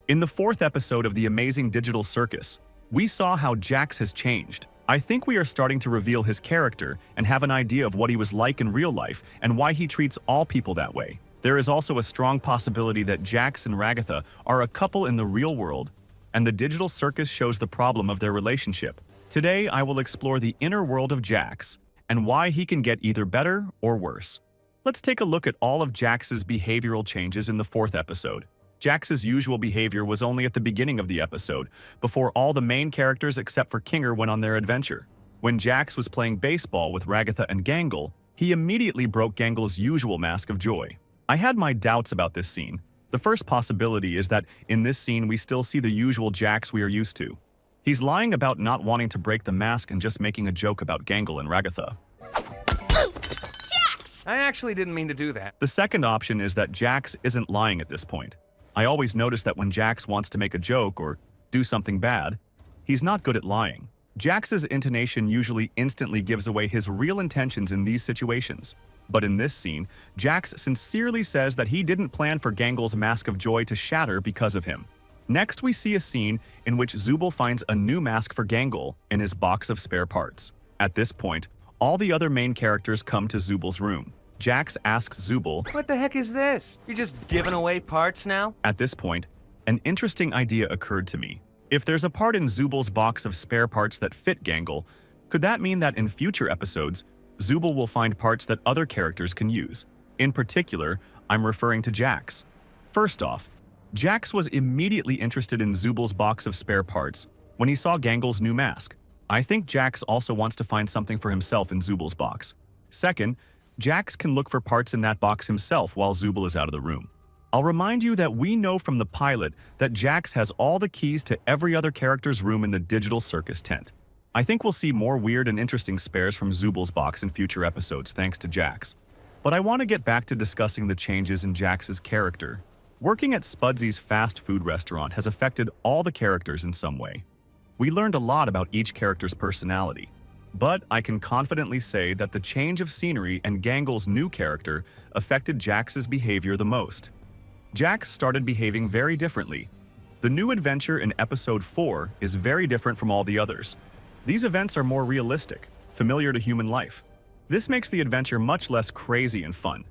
In the fourth episode of the Amazing Digital Circus, we saw how Jax has changed. I think we are starting to reveal his character and have an idea of what he was like in real life and why he treats all people that way. There is also a strong possibility that Jax and Ragatha are a couple in the real world, and the digital circus shows the problem of their relationship. Today, I will explore the inner world of Jax and why he can get either better or worse. Let's take a look at all of Jax's behavioral changes in the fourth episode. Jax's usual behavior was only at the beginning of the episode, before all the main characters except for Kinger went on their adventure. When Jax was playing baseball with Ragatha and Gangle, he immediately broke Gangle's usual mask of joy. I had my doubts about this scene. The first possibility is that in this scene we still see the usual Jax we are used to. He's lying about not wanting to break the mask and just making a joke about Gangle and Ragatha. Jax! I actually didn't mean to do that. The second option is that Jax isn't lying at this point. I always notice that when Jax wants to make a joke or do something bad, he's not good at lying. Jax's intonation usually instantly gives away his real intentions in these situations. But in this scene, Jax sincerely says that he didn't plan for Gangle's mask of joy to shatter because of him. Next, we see a scene in which Zubal finds a new mask for Gangle in his box of spare parts. At this point, all the other main characters come to Zubal's room. Jax asks Zubal, "What the heck is this? You're just giving away parts now?" At this point, an interesting idea occurred to me. If there's a part in Zubal's box of spare parts that fit Gangle, could that mean that in future episodes, Zubal will find parts that other characters can use? In particular, I'm referring to Jax. First off, Jax was immediately interested in Zubal's box of spare parts when he saw Gangle's new mask. I think Jax also wants to find something for himself in Zubal's box. Second, Jax can look for parts in that box himself while Zubal is out of the room. I'll remind you that we know from the pilot that Jax has all the keys to every other character's room in the digital circus tent. I think we'll see more weird and interesting spares from Zubal's box in future episodes thanks to Jax. But I want to get back to discussing the changes in Jax's character. Working at Spudsy's fast food restaurant has affected all the characters in some way. We learned a lot about each character's personality, but I can confidently say that the change of scenery and Gangle's new character affected Jax's behavior the most. Jax started behaving very differently. The new adventure in episode 4 is very different from all the others. These events are more realistic, familiar to human life. This makes the adventure much less crazy and fun.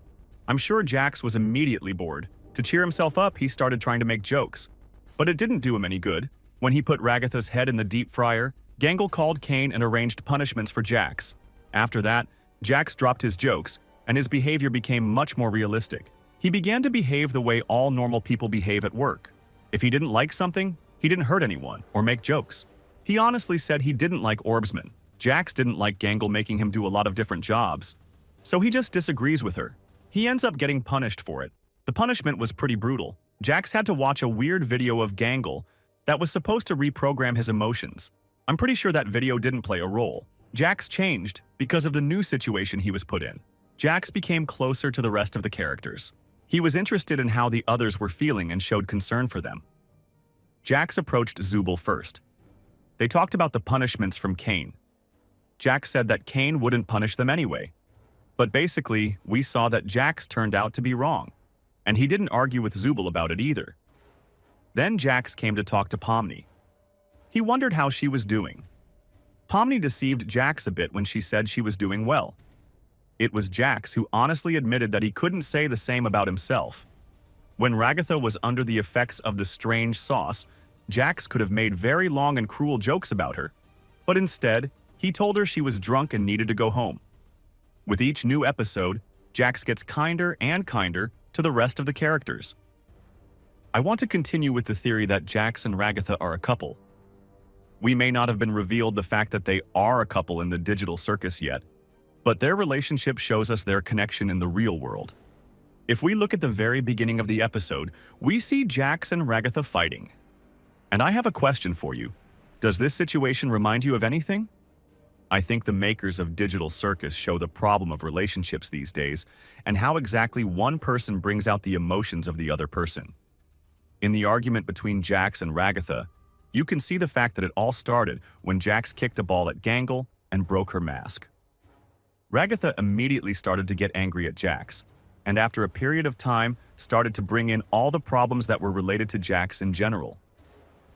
I'm sure Jax was immediately bored. To cheer himself up, he started trying to make jokes. But it didn't do him any good. When he put Ragatha's head in the deep fryer, Gangle called Kane and arranged punishments for Jax. After that, Jax dropped his jokes, and his behavior became much more realistic. He began to behave the way all normal people behave at work. If he didn't like something, he didn't hurt anyone or make jokes. He honestly said he didn't like Orbsman. Jax didn't like Gangle making him do a lot of different jobs. So he just disagrees with her. He ends up getting punished for it. The punishment was pretty brutal. Jax had to watch a weird video of Gangle that was supposed to reprogram his emotions. I'm pretty sure that video didn't play a role. Jax changed because of the new situation he was put in. Jax became closer to the rest of the characters. He was interested in how the others were feeling and showed concern for them. Jax approached Zubal first. They talked about the punishments from Kane. Jax said that Kane wouldn't punish them anyway. But basically, we saw that Jax turned out to be wrong. And he didn't argue with Zubal about it either. Then Jax came to talk to Pomni. He wondered how she was doing. Pomni deceived Jax a bit when she said she was doing well. It was Jax who honestly admitted that he couldn't say the same about himself. When Ragatha was under the effects of the strange sauce, Jax could have made very long and cruel jokes about her. But instead, he told her she was drunk and needed to go home. With each new episode, Jax gets kinder and kinder to the rest of the characters. I want to continue with the theory that Jax and Ragatha are a couple. We may not have been revealed the fact that they are a couple in the digital circus yet, but their relationship shows us their connection in the real world. If we look at the very beginning of the episode, we see Jax and Ragatha fighting. And I have a question for you. Does this situation remind you of anything? I think the makers of Digital Circus show the problem of relationships these days and how exactly one person brings out the emotions of the other person. In the argument between Jax and Ragatha, you can see the fact that it all started when Jax kicked a ball at Gangle and broke her mask. Ragatha immediately started to get angry at Jax. and after a period of time, started to bring in all the problems that were related to Jax in general.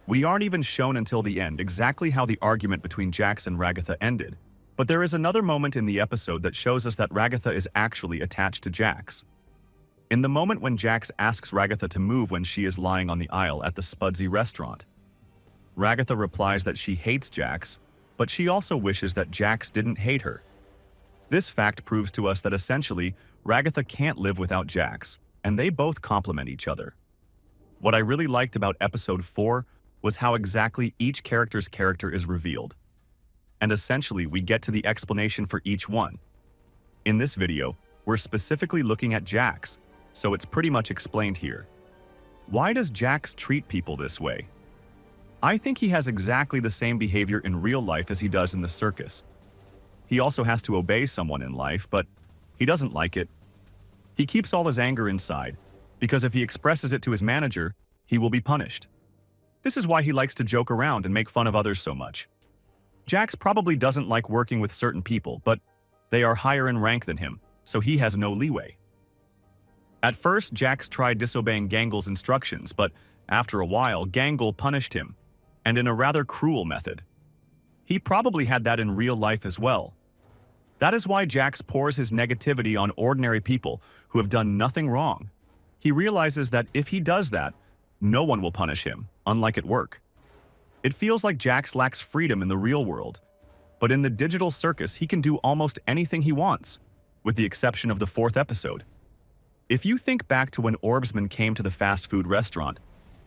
We aren't even shown until the end exactly how the argument between Jax and Ragatha ended, but there is another moment in the episode that shows us that Ragatha is actually attached to Jax. In the moment when Jax asks Ragatha to move when she is lying on the aisle at the Spudsy restaurant, Ragatha replies that she hates Jax, but she also wishes that Jax didn't hate her. This fact proves to us that essentially, Ragatha can't live without Jax, and they both complement each other. What I really liked about episode 4 was how exactly each character's character is revealed. And essentially, we get to the explanation for each one. In this video, we're specifically looking at Jax, so it's pretty much explained here. Why does Jax treat people this way? I think he has exactly the same behavior in real life as he does in the circus. He also has to obey someone in life, but he doesn't like it. He keeps all his anger inside, because if he expresses it to his manager, he will be punished. This is why he likes to joke around and make fun of others so much. Jax probably doesn't like working with certain people, but they are higher in rank than him, so he has no leeway. At first, Jax tried disobeying Gangle's instructions, but after a while, Gangle punished him, and in a rather cruel method. He probably had that in real life as well. That is why Jax pours his negativity on ordinary people who have done nothing wrong. He realizes that if he does that, no one will punish him, unlike at work. It feels like Jax lacks freedom in the real world, but in the digital circus he can do almost anything he wants, with the exception of the 4th episode. If you think back to when Orbsman came to the fast food restaurant,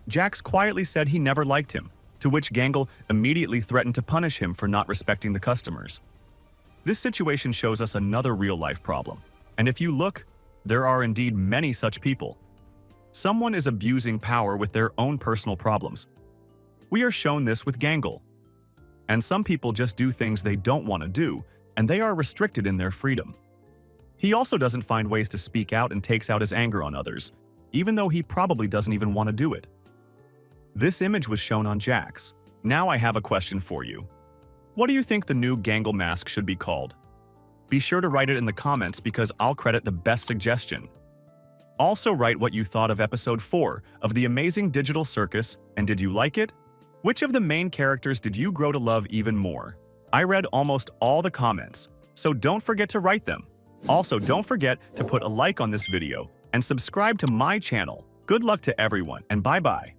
Jax quietly said he never liked him, to which Gangle immediately threatened to punish him for not respecting the customers. This situation shows us another real-life problem, and if you look, there are indeed many such people. Someone is abusing power with their own personal problems. We are shown this with Gangle. And some people just do things they don't want to do, and they are restricted in their freedom. He also doesn't find ways to speak out and takes out his anger on others, even though he probably doesn't even want to do it. This image was shown on Jax. Now I have a question for you. What do you think the new Gangle mask should be called? Be sure to write it in the comments because I'll credit the best suggestion. Also write what you thought of episode 4 of the Amazing Digital Circus, and did you like it? Which of the main characters did you grow to love even more? I read almost all the comments, so don't forget to write them. Also, don't forget to put a like on this video and subscribe to my channel. Good luck to everyone, and bye-bye.